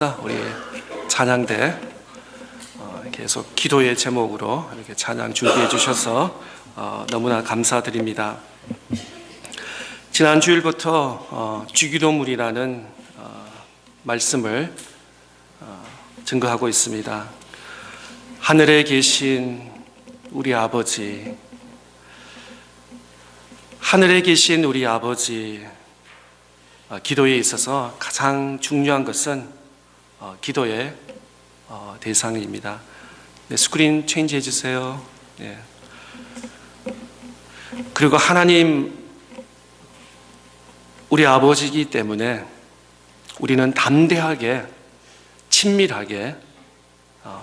우리 찬양대 계속 기도의 제목으로 이렇게 찬양 준비해 주셔서 너무나 감사드립니다. 지난 주일부터 주기도문이라는 말씀을 증거하고 있습니다. 하늘에 계신 우리 아버지, 하늘에 계신 우리 아버지, 기도에 있어서 가장 중요한 것은 기도의 대상입니다. 네, 스크린 체인지 해주세요. 네. 그리고 하나님, 우리 아버지이기 때문에 우리는 담대하게, 친밀하게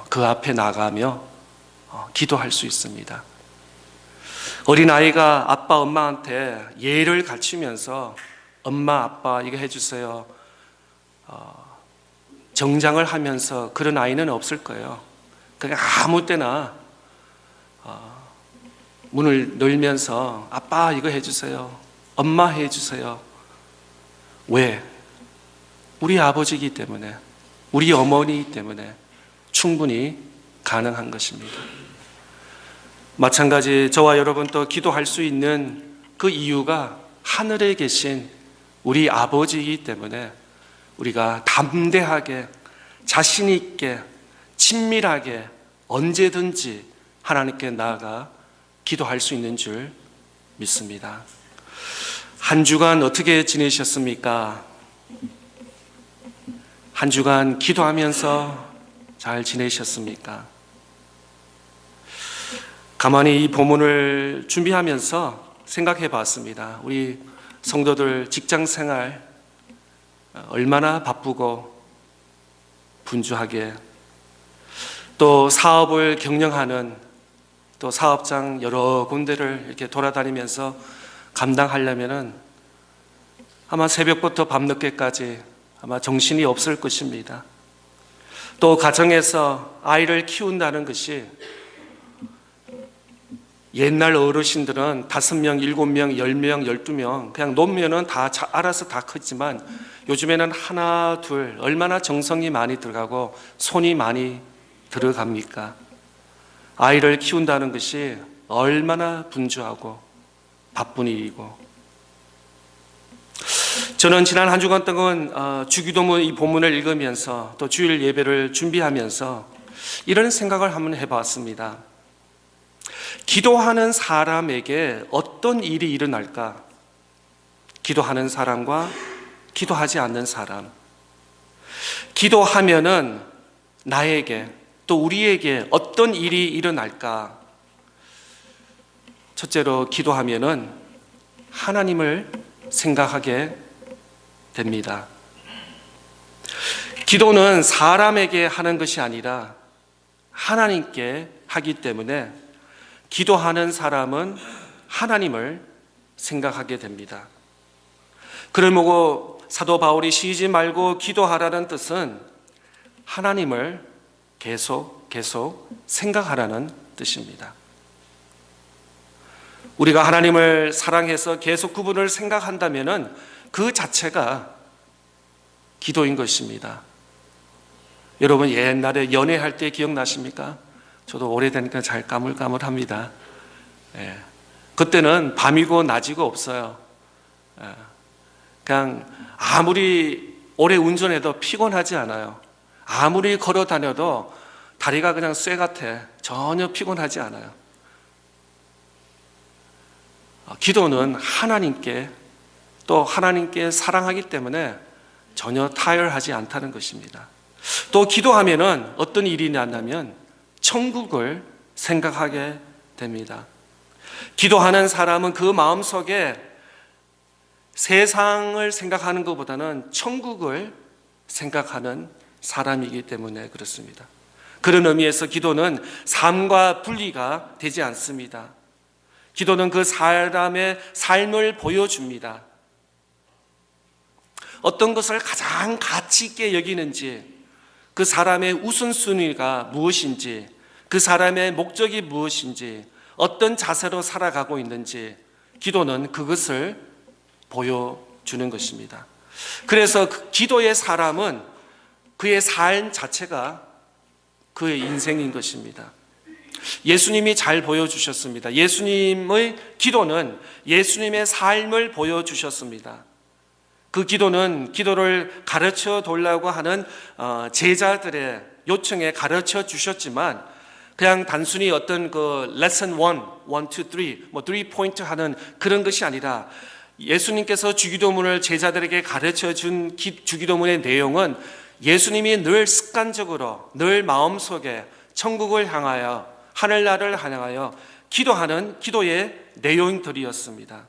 그 앞에 나가며 기도할 수 있습니다. 어린아이가 아빠, 엄마한테 예를 갖추면서 엄마, 아빠 이거 해주세요. 정장을 하면서 그런 아이는 없을 거예요. 그냥 아무 때나 문을 열면서 아빠 이거 해주세요. 엄마 해주세요. 왜? 우리 아버지이기 때문에, 우리 어머니이기 때문에 충분히 가능한 것입니다. 마찬가지 저와 여러분도 기도할 수 있는 그 이유가 하늘에 계신 우리 아버지이기 때문에 우리가 담대하게, 자신 있게, 친밀하게 언제든지 하나님께 나아가 기도할 수 있는 줄 믿습니다. 한 주간 어떻게 지내셨습니까? 한 주간 기도하면서 잘 지내셨습니까? 가만히 이 본문을 준비하면서 생각해 봤습니다. 우리 성도들 직장 생활 얼마나 바쁘고 분주하게, 또 사업을 경영하는, 또 사업장 여러 군데를 이렇게 돌아다니면서 감당하려면은 아마 새벽부터 밤늦게까지 아마 정신이 없을 것입니다. 또 가정에서 아이를 키운다는 것이 옛날 어르신들은 5명, 7명, 10명, 12명 그냥 놓으면은 다 알아서 다 컸지만 요즘에는 하나, 둘 얼마나 정성이 많이 들어가고 손이 많이 들어갑니까? 아이를 키운다는 것이 얼마나 분주하고 바쁜 일이고, 저는 지난 한 주간 동안 주기도문 이 본문을 읽으면서 또 주일 예배를 준비하면서 이런 생각을 한번 해봤습니다. 기도하는 사람에게 어떤 일이 일어날까? 기도하는 사람과 기도하지 않는 사람. 기도하면은 나에게 또 우리에게 어떤 일이 일어날까? 첫째로 기도하면은 하나님을 생각하게 됩니다. 기도는 사람에게 하는 것이 아니라 하나님께 하기 때문에 기도하는 사람은 하나님을 생각하게 됩니다. 그러므로 사도 바울이 쉬지 말고 기도하라는 뜻은 하나님을 계속 생각하라는 뜻입니다. 우리가 하나님을 사랑해서 계속 그분을 생각한다면 그 자체가 기도인 것입니다. 여러분 옛날에 연애할 때 기억나십니까? 저도 오래되니까 잘 까물까물합니다. 그때는 밤이고 낮이고 없어요. 그냥 아무리 오래 운전해도 피곤하지 않아요. 아무리 걸어 다녀도 다리가 그냥 쇠 같아. 전혀 피곤하지 않아요. 기도는 하나님께, 또 하나님께 사랑하기 때문에 전혀 타협하지 않다는 것입니다. 또 기도하면은 어떤 일이 나냐면 천국을 생각하게 됩니다. 기도하는 사람은 그 마음속에 세상을 생각하는 것보다는 천국을 생각하는 사람이기 때문에 그렇습니다. 그런 의미에서 기도는 삶과 분리가 되지 않습니다. 기도는 그 사람의 삶을 보여줍니다. 어떤 것을 가장 가치 있게 여기는지, 그 사람의 우선순위가 무엇인지, 그 사람의 목적이 무엇인지, 어떤 자세로 살아가고 있는지 기도는 그것을 보여주는 것입니다. 그래서 기도의 사람은 그의 삶 자체가 그의 인생인 것입니다. 예수님이 잘 보여주셨습니다. 예수님의 기도는 예수님의 삶을 보여주셨습니다. 그 기도를 가르쳐 달라고 하는 제자들의 요청에 가르쳐 주셨지만 그냥 단순히 어떤 그 레슨 1, 2, 3, 3포인트 하는 그런 것이 아니라 예수님께서 주기도문을 제자들에게 가르쳐 준 주기도문의 내용은 예수님이 늘 습관적으로 늘 마음속에 천국을 향하여 하늘나라를 향하여 기도하는 기도의 내용들이었습니다.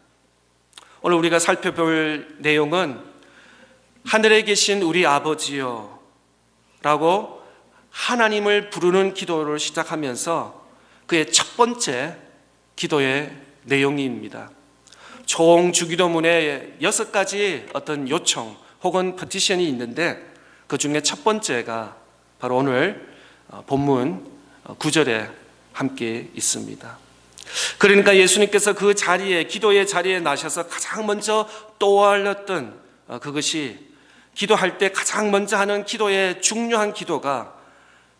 오늘 우리가 살펴볼 내용은 하늘에 계신 우리 아버지요 라고 하나님을 부르는 기도를 시작하면서 그의 첫 번째 기도의 내용입니다. 총 주기도문에 6가지 어떤 요청 혹은 petition이 있는데 그 중에 첫 번째가 바로 오늘 본문 9절에 함께 있습니다. 그러니까 예수님께서 그 자리에 기도의 자리에 나셔서 가장 먼저 떠올렸던 그것이 기도할 때 가장 먼저 하는 기도의 중요한 기도가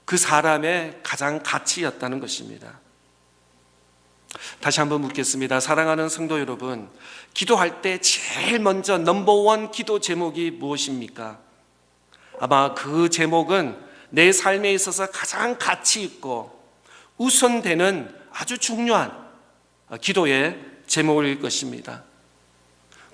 그 사람의 가장 가치였다는 것입니다. 다시 한번 묻겠습니다. 사랑하는 성도 여러분, 기도할 때 제일 먼저 넘버원 기도 제목이 무엇입니까? 아마 그 제목은 내 삶에 있어서 가장 가치 있고 우선되는 아주 중요한 기도의 제목일 것입니다.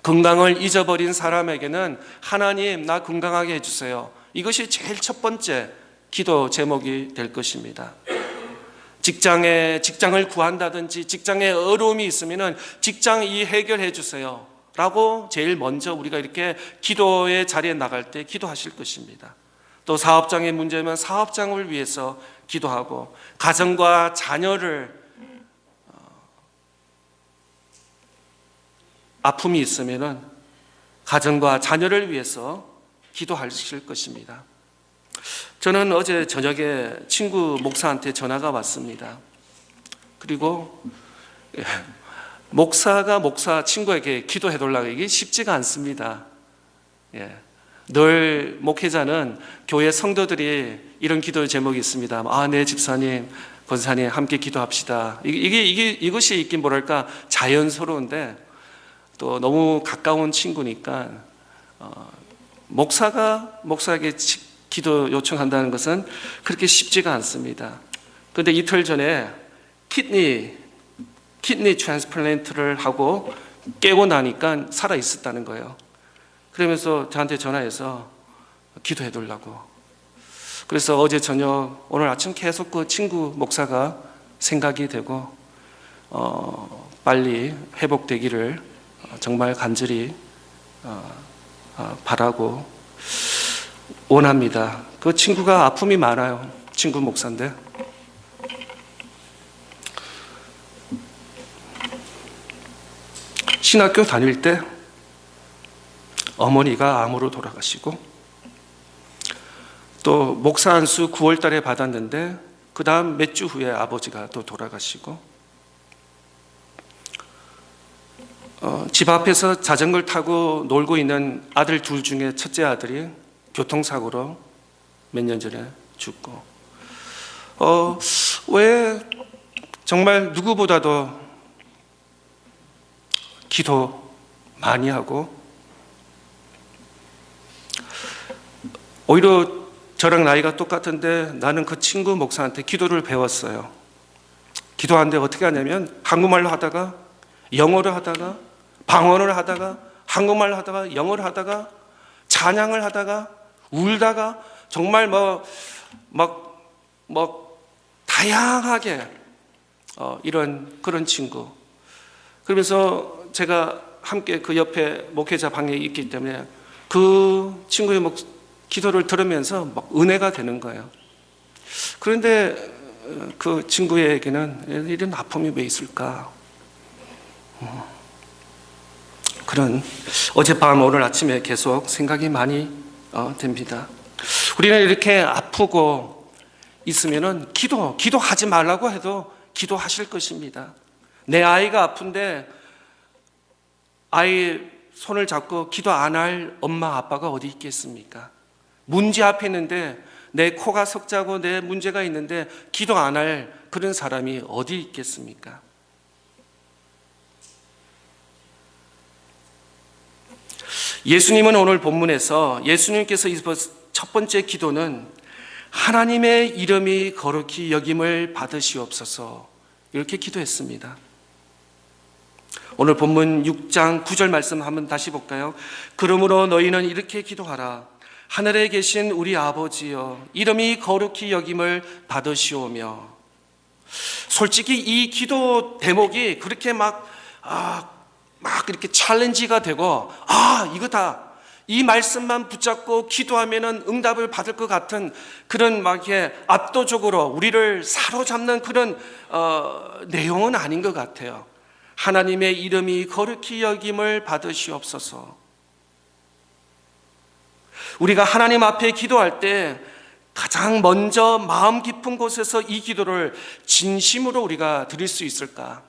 건강을 잊어버린 사람에게는 하나님 나 건강하게 해주세요. 이것이 제일 첫 번째 기도 제목이 될 것입니다. 직장을 구한다든지 직장에 어려움이 있으면 직장 이 해결해 주세요 라고 제일 먼저 우리가 이렇게 기도의 자리에 나갈 때 기도하실 것입니다. 또 사업장의 문제면 사업장을 위해서 기도하고 가정과 자녀를 아픔이 있으면 가정과 자녀를 위해서 기도하실 것입니다. 저는 어제 저녁에 친구 목사한테 전화가 왔습니다. 그리고 목사 친구에게 기도해 달라고 이게 쉽지가 않습니다. 늘 목회자는 교회 성도들이 이런 기도 제목이 있습니다. 네 집사님, 권사님 함께 기도합시다. 이것이 있긴 뭐랄까 자연스러운데 또 너무 가까운 친구니까 목사에게 기도 요청한다는 것은 그렇게 쉽지가 않습니다. 그런데 이틀 전에 키드니 트랜스플란트를 하고 깨고 나니까 살아 있었다는 거예요. 그러면서 저한테 전화해서 기도해 달라고. 그래서 어제 저녁 오늘 아침 계속 그 친구 목사가 생각이 되고 빨리 회복되기를 정말 간절히 바라고 원합니다. 그 친구가 아픔이 많아요. 친구 목사인데 신학교 다닐 때 어머니가 암으로 돌아가시고 또 목사 안수 9월 달에 받았는데 그 다음 몇 주 후에 아버지가 또 돌아가시고 집 앞에서 자전거를 타고 놀고 있는 아들 둘 중에 첫째 아들이 교통사고로 몇 년 전에 죽고 왜 정말 누구보다도 기도 많이 하고 오히려 저랑 나이가 똑같은데 나는 그 친구 목사한테 기도를 배웠어요. 기도하는데 어떻게 하냐면 한국말로 하다가 영어로 하다가 방언을 하다가 한국말로 하다가 영어를 하다가 찬양을 하다가 울다가 정말 다양하게 이런 그런 친구. 그러면서 제가 함께 그 옆에 목회자 방에 있기 때문에 그 친구의 기도를 들으면서 막 은혜가 되는 거예요. 그런데 그 친구에게는 이런 아픔이 왜 있을까? 그런 어젯밤 오늘 아침에 계속 생각이 많이 됩니다. 우리는 이렇게 아프고 있으면은 기도하지 말라고 해도 기도하실 것입니다. 내 아이가 아픈데 아이 손을 잡고 기도 안 할 엄마 아빠가 어디 있겠습니까? 문제 앞에 있는데 내 코가 석자고 내 문제가 있는데 기도 안 할 그런 사람이 어디 있겠습니까? 예수님은 오늘 본문에서 예수님께서 첫 번째 기도는 하나님의 이름이 거룩히 여김을 받으시옵소서 이렇게 기도했습니다. 오늘 본문 6장 9절 말씀 한번 다시 볼까요? 그러므로 너희는 이렇게 기도하라. 하늘에 계신 우리 아버지여, 이름이 거룩히 여김을 받으시오며. 솔직히 이 기도 대목이 그렇게 막 이렇게 챌린지가 되고, 이거다. 이 말씀만 붙잡고 기도하면은 응답을 받을 것 같은 그런 막 이렇게 압도적으로 우리를 사로잡는 그런 내용은 아닌 것 같아요. 하나님의 이름이 거룩히 여김을 받으시옵소서. 우리가 하나님 앞에 기도할 때 가장 먼저 마음 깊은 곳에서 이 기도를 진심으로 우리가 드릴 수 있을까?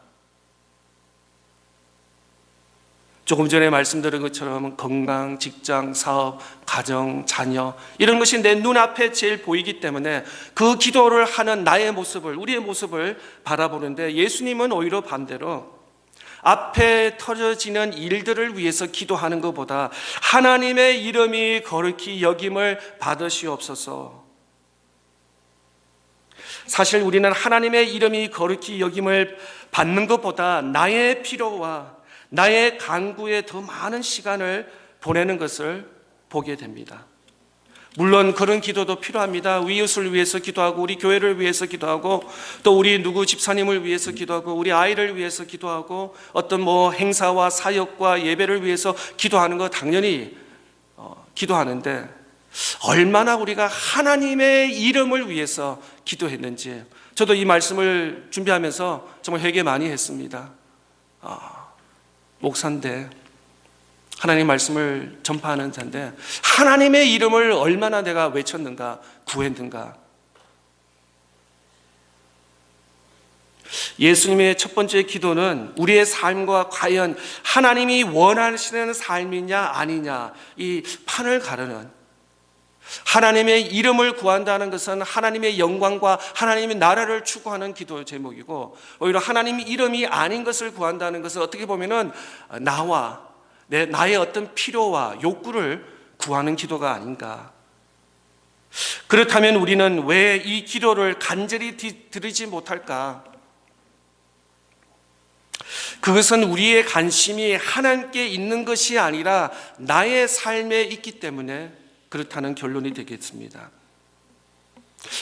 조금 전에 말씀드린 것처럼 건강, 직장, 사업, 가정, 자녀 이런 것이 내 눈앞에 제일 보이기 때문에 그 기도를 하는 나의 모습을, 우리의 모습을 바라보는데 예수님은 오히려 반대로 앞에 터져지는 일들을 위해서 기도하는 것보다 하나님의 이름이 거룩히 여김을 받으시옵소서. 사실 우리는 하나님의 이름이 거룩히 여김을 받는 것보다 나의 필요와 나의 간구에 더 많은 시간을 보내는 것을 보게 됩니다. 물론 그런 기도도 필요합니다. 이웃을 위해서 기도하고 우리 교회를 위해서 기도하고 또 우리 누구 집사님을 위해서 기도하고 우리 아이를 위해서 기도하고 어떤 행사와 사역과 예배를 위해서 기도하는 거 당연히 기도하는데 얼마나 우리가 하나님의 이름을 위해서 기도했는지 저도 이 말씀을 준비하면서 정말 회개 많이 했습니다. 목사인데 하나님 말씀을 전파하는 자인데 하나님의 이름을 얼마나 내가 외쳤는가 구했는가. 예수님의 첫 번째 기도는 우리의 삶과 과연 하나님이 원하시는 삶이냐 아니냐 이 판을 가르는, 하나님의 이름을 구한다는 것은 하나님의 영광과 하나님의 나라를 추구하는 기도 제목이고, 오히려 하나님의 이름이 아닌 것을 구한다는 것은 어떻게 보면은 나의 어떤 필요와 욕구를 구하는 기도가 아닌가. 그렇다면 우리는 왜 이 기도를 간절히 드리지 못할까? 그것은 우리의 관심이 하나님께 있는 것이 아니라 나의 삶에 있기 때문에 그렇다는 결론이 되겠습니다.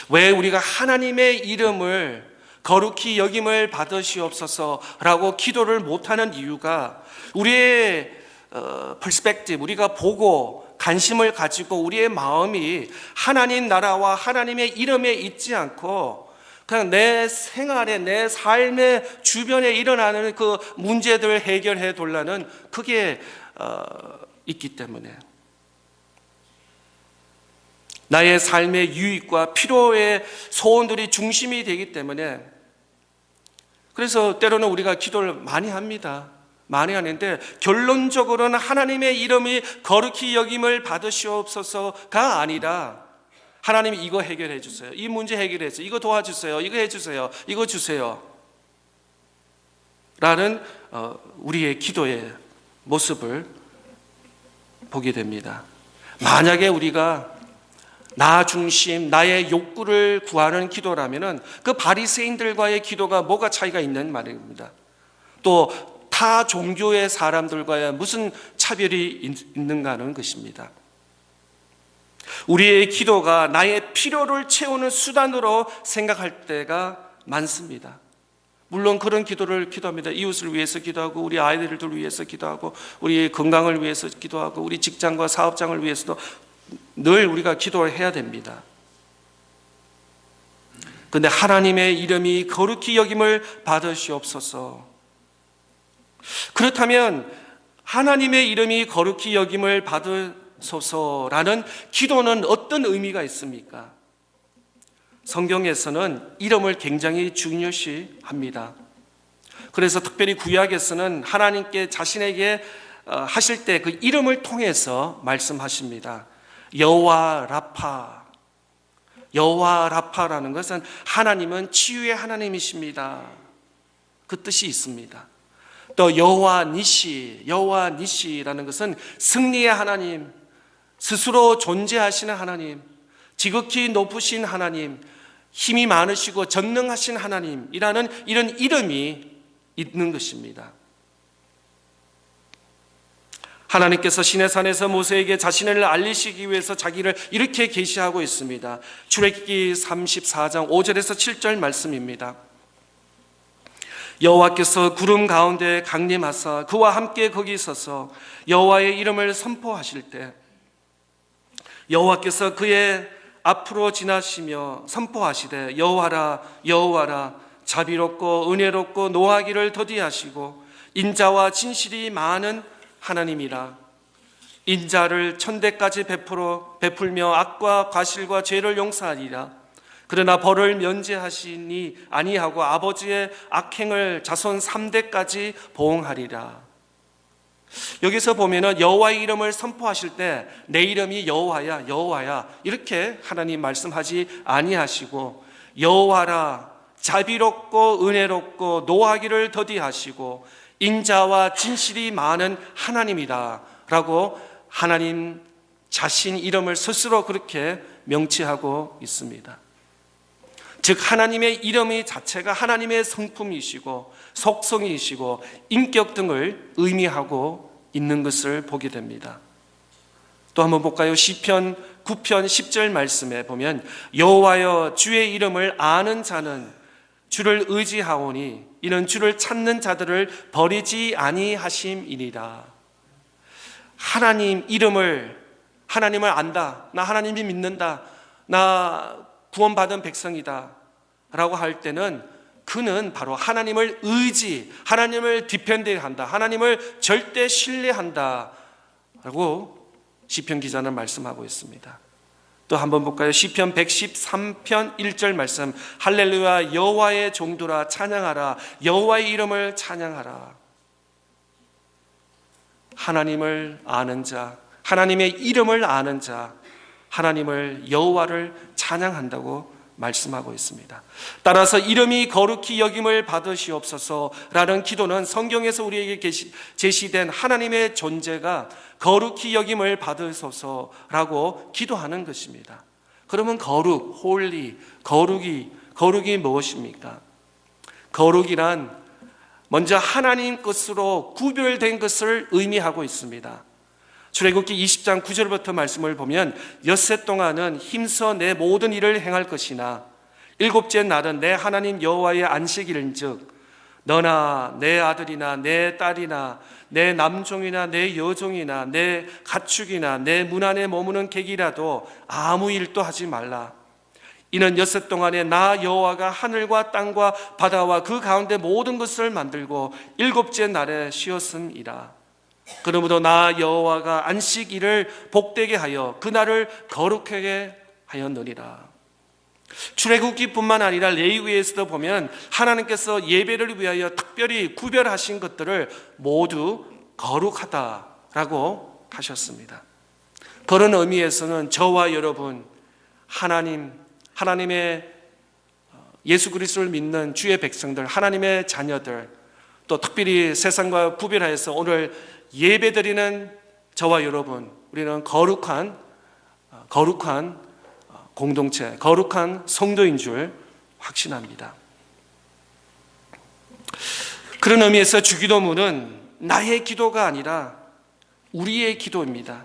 왜 우리가 하나님의 이름을 거룩히 여김을 받으시옵소서라고 기도를 못하는 이유가 우리의 퍼스펙티브, 우리가 보고 관심을 가지고 우리의 마음이 하나님 나라와 하나님의 이름에 있지 않고 그냥 내 생활에 내 삶의 주변에 일어나는 그 문제들을 해결해 달라는 그게 있기 때문에 나의 삶의 유익과 필요의 소원들이 중심이 되기 때문에 그래서 때로는 우리가 기도를 많이 합니다. 많이 하는데 결론적으로는 하나님의 이름이 거룩히 여김을 받으시옵소서가 아니라 하나님이 이거 해결해 주세요. 이 문제 해결해 주세요. 이거 도와주세요. 이거 해주세요. 이거 주세요. 라는 우리의 기도의 모습을 보게 됩니다. 만약에 우리가 나 중심, 나의 욕구를 구하는 기도라면은 그 바리새인들과의 기도가 뭐가 차이가 있는 말입니다. 또 타 종교의 사람들과의 무슨 차별이 있는가 하는 것입니다. 우리의 기도가 나의 필요를 채우는 수단으로 생각할 때가 많습니다. 물론 그런 기도를 기도합니다. 이웃을 위해서 기도하고 우리 아이들을 위해서 기도하고 우리의 건강을 위해서 기도하고 우리 직장과 사업장을 위해서도 늘 우리가 기도를 해야 됩니다. 그런데 하나님의 이름이 거룩히 여김을 받으시옵소서. 그렇다면 하나님의 이름이 거룩히 여김을 받으소서라는 기도는 어떤 의미가 있습니까? 성경에서는 이름을 굉장히 중요시합니다. 그래서 특별히 구약에서는 하나님께 자신에게 하실 때 그 이름을 통해서 말씀하십니다. 여호와 라파. 여호와 라파라는 것은 하나님은 치유의 하나님이십니다. 그 뜻이 있습니다. 또 여호와 니시, 여호와 니시라는 것은 승리의 하나님, 스스로 존재하시는 하나님, 지극히 높으신 하나님, 힘이 많으시고 전능하신 하나님이라는 이런 이름이 있는 것입니다. 하나님께서 시내산에서 모세에게 자신을 알리시기 위해서 자기를 이렇게 계시하고 있습니다. 출애굽기 34장 5절에서 7절 말씀입니다. 여호와께서 구름 가운데 강림하사 그와 함께 거기 서서 여호와의 이름을 선포하실 때 여호와께서 그의 앞으로 지나시며 선포하시되 여호와라 여호와라 자비롭고 은혜롭고 노하기를 더디하시고 인자와 진실이 많은 하나님이라. 인자를 천대까지 베풀며 악과 과실과 죄를 용서하리라. 그러나 벌을 면제하시니 아니하고 아버지의 악행을 자손 3대까지 보응하리라. 여기서 보면은 여호와의 이름을 선포하실 때 내 이름이 여호와야 여호와야 이렇게 하나님 말씀하지 아니하시고 여호와라 자비롭고 은혜롭고 노하기를 더디하시고 인자와 진실이 많은 하나님이다 라고 하나님 자신 이름을 스스로 그렇게 명치하고 있습니다. 즉 하나님의 이름이 자체가 하나님의 성품이시고 속성이시고 인격 등을 의미하고 있는 것을 보게 됩니다. 또 한번 볼까요? 시편 9편 10절 말씀에 보면 여호와여 주의 이름을 아는 자는 주를 의지하오니 이는 주를 찾는 자들을 버리지 아니하심이니라. 하나님 이름을 하나님을 안다. 나 하나님이 믿는다. 나 구원받은 백성이다 라고 할 때는 그는 바로 하나님을 하나님을 디펜드한다. 하나님을 절대 신뢰한다 라고 시편 기자는 말씀하고 있습니다. 또 한번 볼까요? 시편 113편 1절 말씀 할렐루야 여호와의 종들아 찬양하라 여호와의 이름을 찬양하라. 하나님을 아는 자, 하나님의 이름을 아는 자, 하나님을 여호와를 찬양한다고 말씀하고 있습니다. 따라서 이름이 거룩히 여김을 받으시옵소서라는 기도는 성경에서 우리에게 제시된 하나님의 존재가 거룩히 여김을 받으소서라고 기도하는 것입니다. 그러면 거룩, 홀리, 거룩이 무엇입니까? 거룩이란 먼저 하나님 것으로 구별된 것을 의미하고 있습니다. 출애굽기 20장 9절부터 말씀을 보면 엿새 동안은 힘써 내 모든 일을 행할 것이나 일곱째 날은 내 하나님 여호와의 안식일인즉 너나 내 아들이나 내 딸이나 내 남종이나 내 여종이나 내 가축이나 내 문 안에 머무는 객이라도 아무 일도 하지 말라. 이는 엿새 동안에 나 여호와가 하늘과 땅과 바다와 그 가운데 모든 것을 만들고 일곱째 날에 쉬었음이라. 그러므로 나 여호와가 안식일을 복되게 하여 그날을 거룩하게 하였느니라. 출애굽기뿐만 아니라 레위기에서도 보면 하나님께서 예배를 위하여 특별히 구별하신 것들을 모두 거룩하다라고 하셨습니다. 그런 의미에서는 저와 여러분 하나님의 예수 그리스도를 믿는 주의 백성들, 하나님의 자녀들, 또 특별히 세상과 구별하여서 오늘 예배드리는 저와 여러분, 우리는 거룩한 공동체, 거룩한 성도인 줄 확신합니다. 그런 의미에서 주기도문은 나의 기도가 아니라 우리의 기도입니다.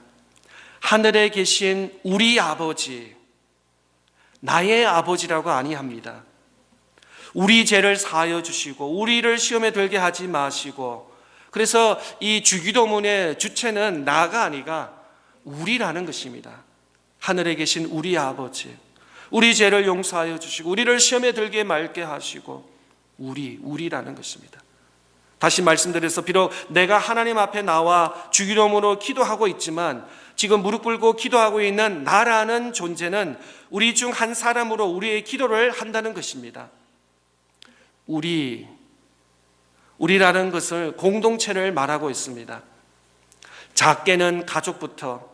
하늘에 계신 우리 아버지, 나의 아버지라고 아니합니다. 우리 죄를 사하여 주시고 우리를 시험에 들게 하지 마시고, 그래서 이 주기도문의 주체는 나가 아니라 우리라는 것입니다. 하늘에 계신 우리 아버지, 우리 죄를 용서하여 주시고 우리를 시험에 들게 말게 하시고 우리라는 것입니다. 다시 말씀드려서 비록 내가 하나님 앞에 나와 주기도문으로 기도하고 있지만 지금 무릎 꿇고 기도하고 있는 나라는 존재는 우리 중 한 사람으로 우리의 기도를 한다는 것입니다. 우리라는 것을 공동체를 말하고 있습니다. 작게는 가족부터,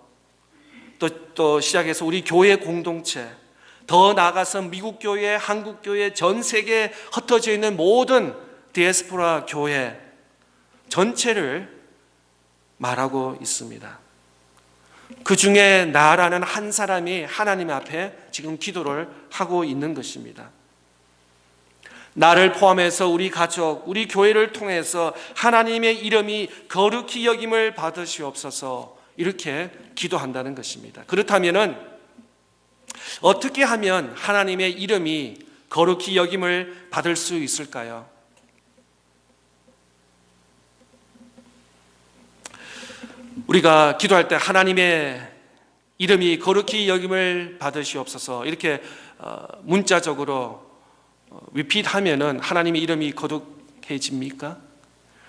또 시작해서 우리 교회 공동체, 더 나아가서 미국 교회, 한국 교회, 전 세계에 흩어져 있는 모든 디아스포라 교회 전체를 말하고 있습니다. 그 중에 나라는 한 사람이 하나님 앞에 지금 기도를 하고 있는 것입니다. 나를 포함해서 우리 가족, 우리 교회를 통해서 하나님의 이름이 거룩히 여김을 받으시옵소서, 이렇게 기도한다는 것입니다. 그렇다면 어떻게 하면 하나님의 이름이 거룩히 여김을 받을 수 있을까요? 우리가 기도할 때 하나님의 이름이 거룩히 여김을 받으시옵소서 이렇게 문자적으로 리핏하면은 하나님의 이름이 거룩해집니까?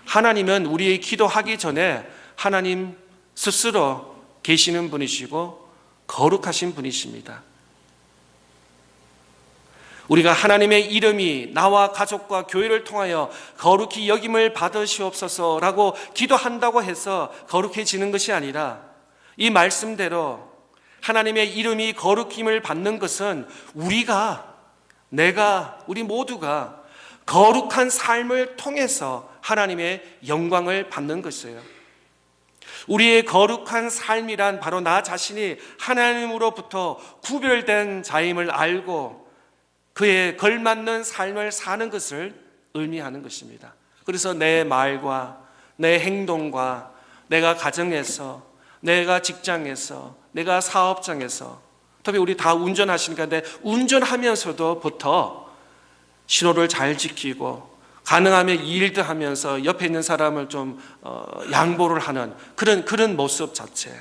하나님은 우리의 기도하기 전에 하나님 스스로 계시는 분이시고 거룩하신 분이십니다. 우리가 하나님의 이름이 나와 가족과 교회를 통하여 거룩히 여김을 받으시옵소서라고 기도한다고 해서 거룩해지는 것이 아니라, 이 말씀대로 하나님의 이름이 거룩힘을 받는 것은 우리 모두가 거룩한 삶을 통해서 하나님의 영광을 받는 것이에요. 우리의 거룩한 삶이란 바로 나 자신이 하나님으로부터 구별된 자임을 알고 그에 걸맞는 삶을 사는 것을 의미하는 것입니다. 그래서 내 말과 내 행동과 내가 가정에서, 내가 직장에서, 내가 사업장에서, 특히 우리 다 운전하시니까 운전하면서도부터 신호를 잘 지키고 가능하면 일도 하면서 옆에 있는 사람을 좀 양보를 하는 그런 모습 자체.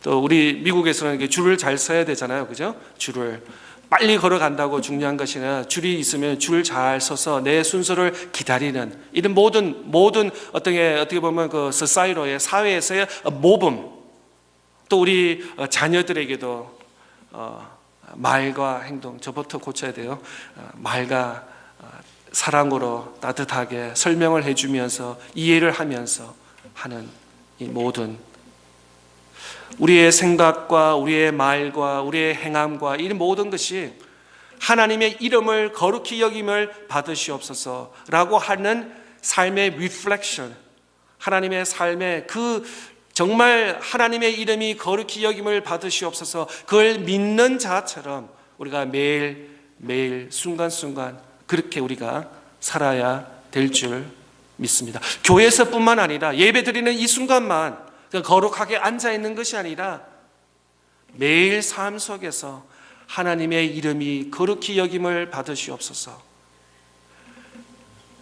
또 우리 미국에서는 이렇게 줄을 잘 서야 되잖아요, 그죠? 줄을 빨리 걸어간다고 중요한 것이 아니라 줄이 있으면 줄 잘 서서 내 순서를 기다리는 이런 모든 어떻게 보면 그 society의 사회에서의 모범, 또 우리 자녀들에게도 말과 행동, 저부터 고쳐야 돼요. 말과 사랑으로 따뜻하게 설명을 해주면서 이해를 하면서 하는 이 모든 우리의 생각과 우리의 말과 우리의 행함과 이 모든 것이 하나님의 이름을 거룩히 여김을 받으시옵소서라고 하는 삶의 리플렉션, 하나님의 삶의 그 정말 하나님의 이름이 거룩히 여김을 받으시옵소서, 그걸 믿는 자처럼 우리가 매일 순간순간 그렇게 우리가 살아야 될 줄 믿습니다. 교회에서뿐만 아니라 예배드리는 이 순간만 거룩하게 앉아있는 것이 아니라 매일 삶 속에서 하나님의 이름이 거룩히 여김을 받으시옵소서,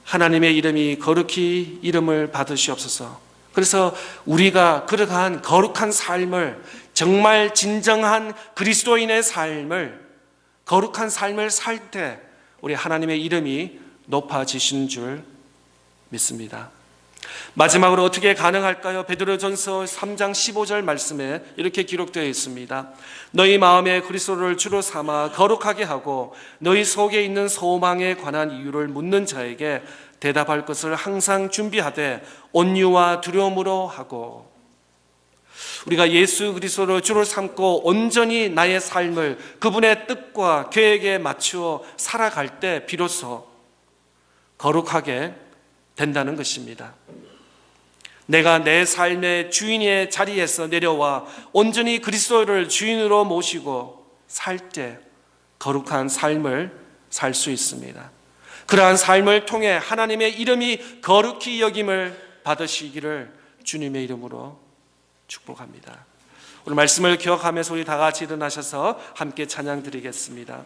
하나님의 이름이 거룩히 이름을 받으시옵소서. 그래서 우리가 그러한 거룩한 삶을, 정말 진정한 그리스도인의 삶을, 거룩한 삶을 살 때 우리 하나님의 이름이 높아지신 줄 믿습니다. 마지막으로 어떻게 가능할까요? 베드로전서 3장 15절 말씀에 이렇게 기록되어 있습니다. 너희 마음에 그리스도를 주로 삼아 거룩하게 하고 너희 속에 있는 소망에 관한 이유를 묻는 자에게 대답할 것을 항상 준비하되 온유와 두려움으로 하고. 우리가 예수 그리스도를 주로 삼고 온전히 나의 삶을 그분의 뜻과 계획에 맞추어 살아갈 때 비로소 거룩하게 된다는 것입니다. 내가 내 삶의 주인의 자리에서 내려와 온전히 그리스도를 주인으로 모시고 살 때 거룩한 삶을 살 수 있습니다. 그러한 삶을 통해 하나님의 이름이 거룩히 여김을 받으시기를 주님의 이름으로 축복합니다. 오늘 말씀을 기억하면서 우리 다 같이 일어나셔서 함께 찬양 드리겠습니다.